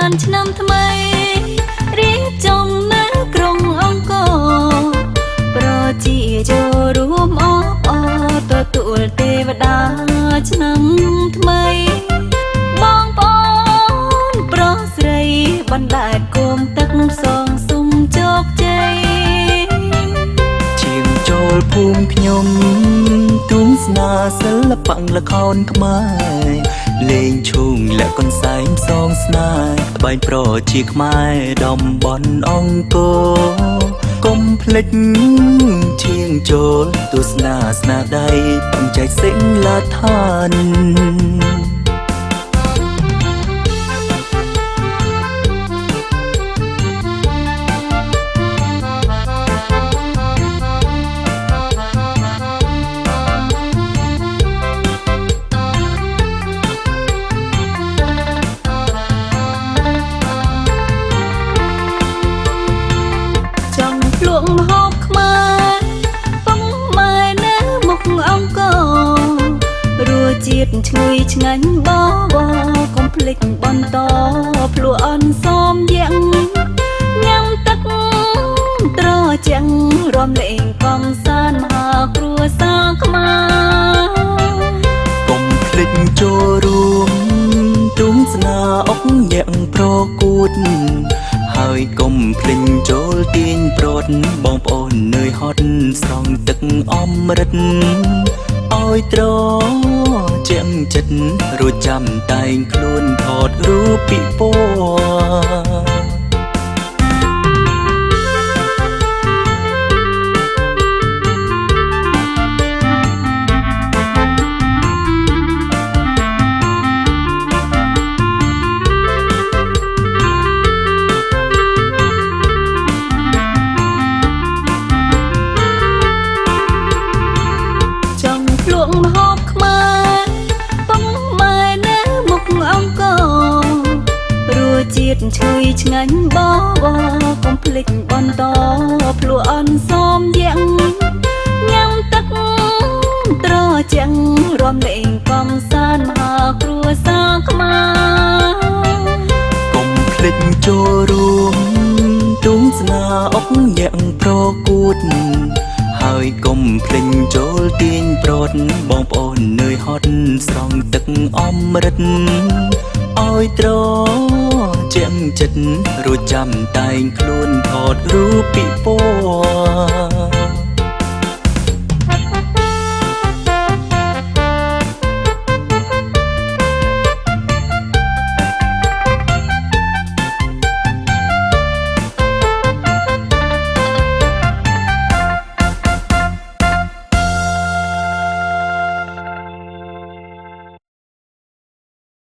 បានឆ្នាំថ្មីរៀបចំនៅក្រុងអង្គរប្រជាចូលរួមអបអរទទួលទេវតាឆ្នាំថ្មីបងប្អូនប្រុសស្រីបណ្ដែតគុំទឹកសងសុំជោគជ័យជាងចូលភូមិខ្ញុំទូងស្នាសិល្បៈល្ខោនខ្មែរលេងឈូងលាក់កន្សែងផ្សងស្នេហ៍ត្បែងប្រជាខ្មែរតំបន់អង្គរកុំភ្លេចឈៀងចូលទស្សនាស្នាដៃបង្ចែកសិលដ្ឋានមហូបខ្មែរប៉ុងម៉ែនៅមុខអង្គររសជាតិឈ្ងុយឆ្ងាញ់បបកុំភ្លេចបន្តភ្លក់អន់សមយ៉ាងញ៉ាំទឹកត្រជាក់រំលែងកំសាន្តមហាគ្រួសារខ្មែរកុំភ្លេចចូលរួមទូងស្នាអុកញាក់ប្រកួតហើយកុំភ្លេចចូលទាញប្រត់បងប្អូននឿយហត់ស្រង់ទឹកអមរិតឲ្យត្រជាក់ចិត្តរួចចាំតែងខ្លួនថតរូបពិពណ៌មហូបខ្មែរប៉ុងម៉ែនៅមុខអង្គររសជាតិឈ្ងុយឆ្ងាញ់បបកុំភ្លេចបន្តភ្លក់អន់សមយ៉ាងញ៉ាំទឹកត្រជាក់រំលែងកំសាន្តមហាគ្រួសារខ្មែរកុំភ្លេចចូលរួមទូងស្នាអុកញាក់ប្រកួតហើយកុំភ្លេចចូលទាញប្រត់បងប្អូននឿយហត់ស្រង់ទឹកអមរិតឲ្យត្រជាក់ចិត្តរួចចាំតែងខ្លួនថតរូបពិពណ៌